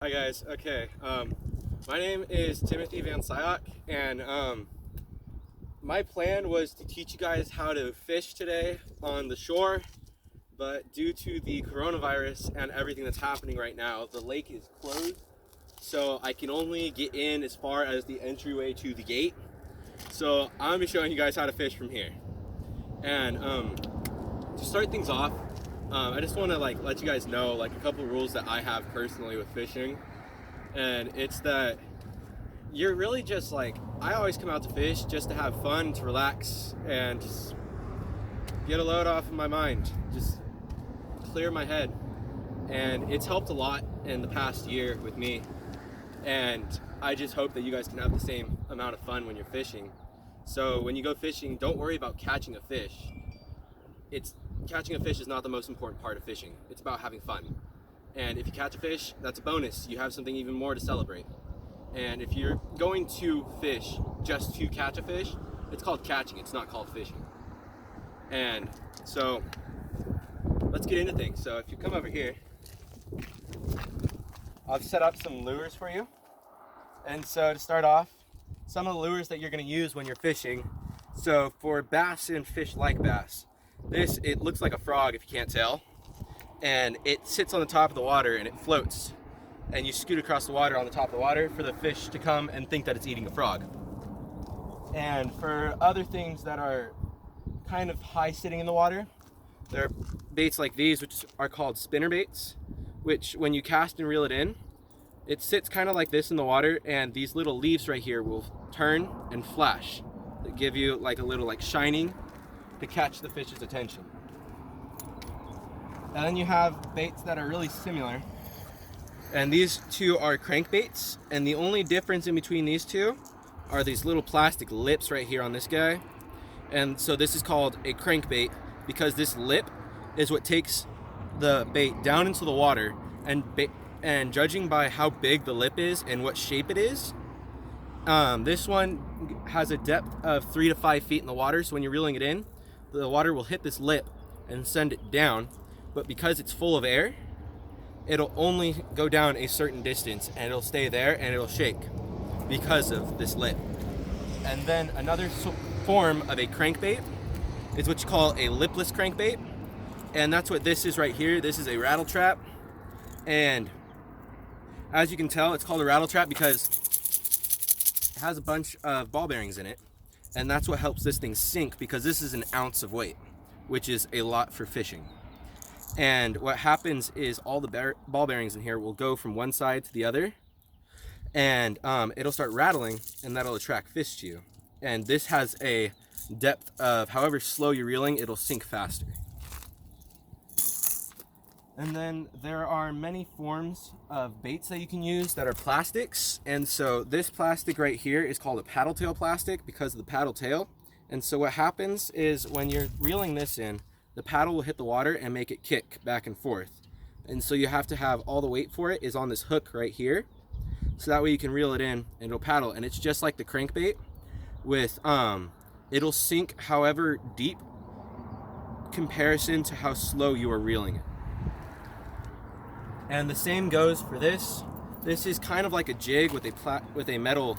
Hi guys. Okay. My name is Timothy Van Syok, and my plan was to teach you guys how to fish today on the shore, but due to the coronavirus and everything that's happening right now, the lake is closed, so I can only get in as far as the entryway to the gate. So I'm gonna be showing you guys how to fish from here. And to start things off, I just want to let you guys know a couple rules that I have personally with fishing, and it's that you're really just I always come out to fish just to have fun, to relax, and just get a load off of my mind, just clear my head. And it's helped a lot in the past year with me, and I just hope that you guys can have the same amount of fun when you're fishing. So when you go fishing, don't worry about catching a fish. It's Catching a fish is not the most important part of fishing. It's about having fun. And if you catch a fish, that's a bonus. You have something even more to celebrate. And if you're going to fish just to catch a fish, it's called catching. It's not called fishing. And so let's get into things. So if you come over here, I've set up some lures for you. And so to start off, some of the lures that you're going to use when you're fishing. So for bass and fish like bass, it looks like a frog if you can't tell, and it sits on the top of the water and it floats, and you scoot across the water on the top of the water for the fish to come and think that it's eating a frog. And for other things that are kind of high sitting in the water, there are baits like these, which are called spinner baits, which when you cast and reel it in, it sits kind of like this in the water, and these little leaves right here will turn and flash. They give you like a little shining to catch the fish's attention. And then you have baits that are really similar, and these two are crankbaits, and the only difference in between these two are these little plastic lips right here on this guy. And so this is called a crankbait because this lip is what takes the bait down into the water, and judging by how big the lip is and what shape it is, this one has a depth of 3 to 5 feet in the water. So when you're reeling it in, the water will hit this lip and send it down, but because it's full of air, it'll only go down a certain distance, and it'll stay there and it'll shake because of this lip. And then another form of a crankbait is what you call a lipless crankbait, and that's what this is right here. This is a rattle trap, and as you can tell, it's called a rattle trap because it has a bunch of ball bearings in it. And that's what helps this thing sink, because this is an ounce of weight, which is a lot for fishing. And what happens is all the ball bearings in here will go from one side to the other, and it'll start rattling, and that'll attract fish to you. And this has a depth of however slow you're reeling, it'll sink faster. And then there are many forms of baits that you can use that are plastics. And so this plastic right here is called a paddle tail plastic because of the paddle tail. And so what happens is when you're reeling this in, the paddle will hit the water and make it kick back and forth. And so you have to have all the weight for it is on this hook right here. So that way you can reel it in and it'll paddle. And it's just like the crankbait with, it'll sink however deep comparison to how slow you are reeling it. And the same goes for this. This is kind of like a jig with a metal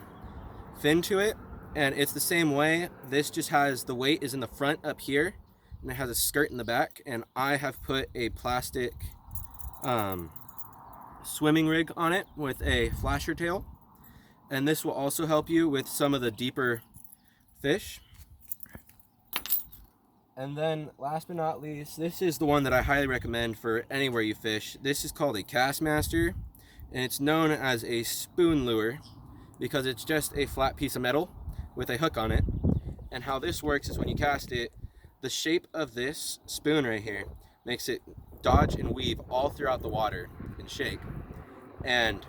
fin to it, and it's the same way. This just has the weight is in the front up here, and it has a skirt in the back. And I have put a plastic swimming rig on it with a flasher tail, and this will also help you with some of the deeper fish. And then last but not least, this is the one that I highly recommend for anywhere you fish. This is called a Kastmaster, and it's known as a spoon lure because it's just a flat piece of metal with a hook on it. And how this works is when you cast it, the shape of this spoon right here makes it dodge and weave all throughout the water and shake. And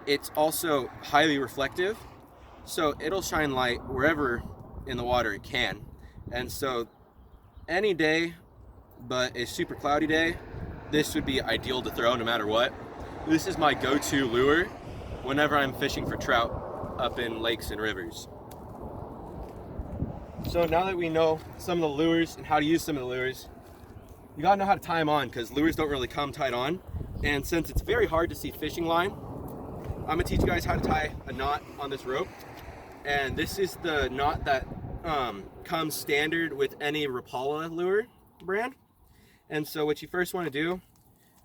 it's also highly reflective, so it'll shine light wherever in the water it can. And so any day but a super cloudy day, this would be ideal to throw no matter what. This is my go-to lure whenever I'm fishing for trout up in lakes and rivers. So now that we know some of the lures and how to use some of the lures, you gotta know how to tie them on, because lures don't really come tied on. And since it's very hard to see fishing line, I'm gonna teach you guys how to tie a knot on this rope. And this is the knot that comes standard with any Rapala lure brand. And so what you first want to do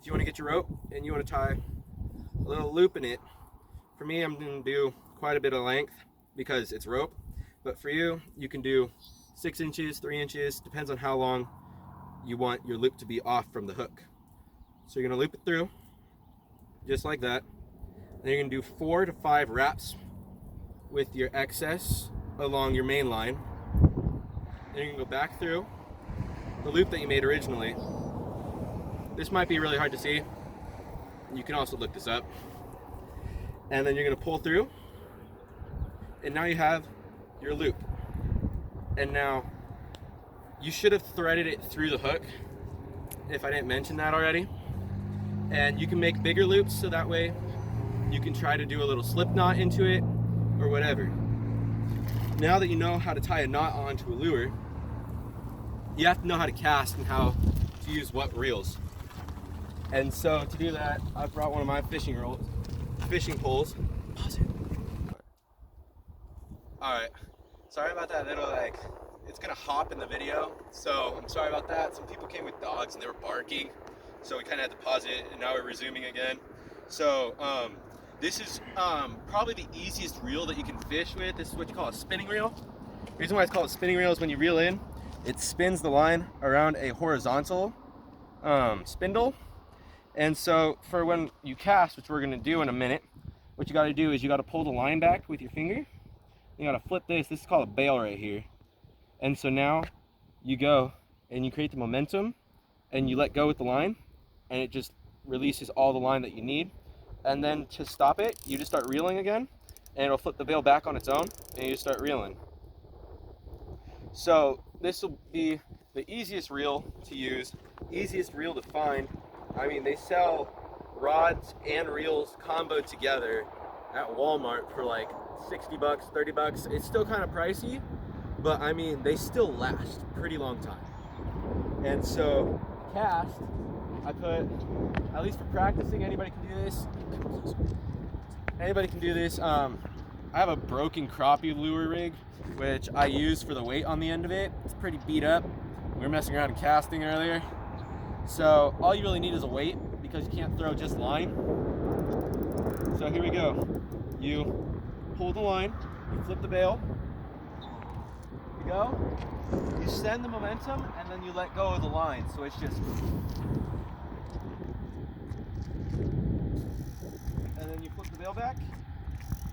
is you want to get your rope and you want to tie a little loop in it. For me, I'm going to do quite a bit of length because it's rope. But for you, you can do 6 inches, 3 inches, depends on how long you want your loop to be off from the hook. So you're going to loop it through just like that. And you're going to do 4 to 5 wraps with your excess along your main line. Then you're going to go back through the loop that you made originally. This might be really hard to see. You can also look this up. And then you're going to pull through. And now you have your loop. And now you should have threaded it through the hook if I didn't mention that already. And you can make bigger loops so that way you can try to do a little slip knot into it or whatever. Now that you know how to tie a knot onto a lure, you have to know how to cast and how to use what reels. And so to do that, I brought one of my fishing poles. Pause it. Alright, sorry about that little it's gonna hop in the video, so I'm sorry about that. Some people came with dogs and they were barking, so we kind of had to pause it, and now we're resuming again. So this is probably the easiest reel that you can fish with. This is what you call a spinning reel. The reason why it's called a spinning reel is when you reel in, it spins the line around a horizontal spindle. And so for when you cast, which we're gonna do in a minute, what you gotta do is you gotta pull the line back with your finger. You gotta flip this. This is called a bail right here. And so now you go and you create the momentum and you let go with the line, and it just releases all the line that you need. And then to stop it, you just start reeling again, and it'll flip the bail back on its own, and you just start reeling. So this will be the easiest reel to use, easiest reel to find. I mean, they sell rods and reels comboed together at Walmart for like 60 bucks, 30 bucks. It's still kind of pricey, but I mean, they still last a pretty long time. And so cast, I put, at least for practicing, anybody can do this. Anybody can do this. I have a broken crappie lure rig, which I use for the weight on the end of it. It's pretty beat up. We were messing around and casting earlier. So all you really need is a weight because you can't throw just line. So here we go. You pull the line, you flip the bail, you go, you send the momentum, and then you let go of the line. So it's just, and then you flip the bail back,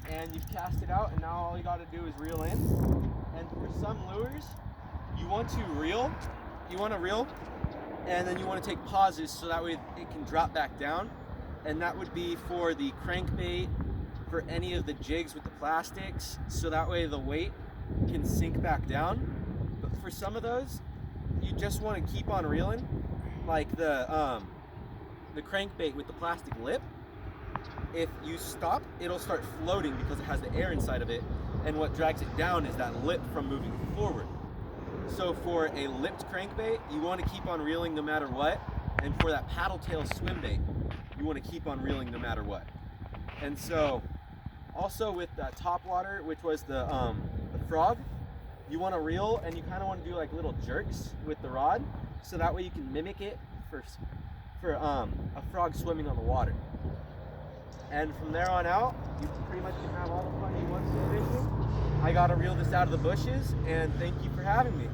and you've cast it out, and now all you got to do is reel in. And for some lures, you want to reel, and then you want to take pauses so that way it can drop back down. And that would be for the crankbait, for any of the jigs with the plastics, so that way the weight can sink back down. But for some of those, you just want to keep on reeling, like the crankbait with the plastic lip. If you stop, it'll start floating because it has the air inside of it, and what drags it down is that lip from moving forward. So for a lipped crankbait, you want to keep on reeling no matter what, and for that paddle tail swim bait, you want to keep on reeling no matter what. And so also with that top water, which was the frog, you want to reel, and you kind of want to do like little jerks with the rod, so that way you can mimic it for a frog swimming on the water. And from there on out, you pretty much can have all the fun you want to fishing. I got to reel this out of the bushes, and thank you for having me.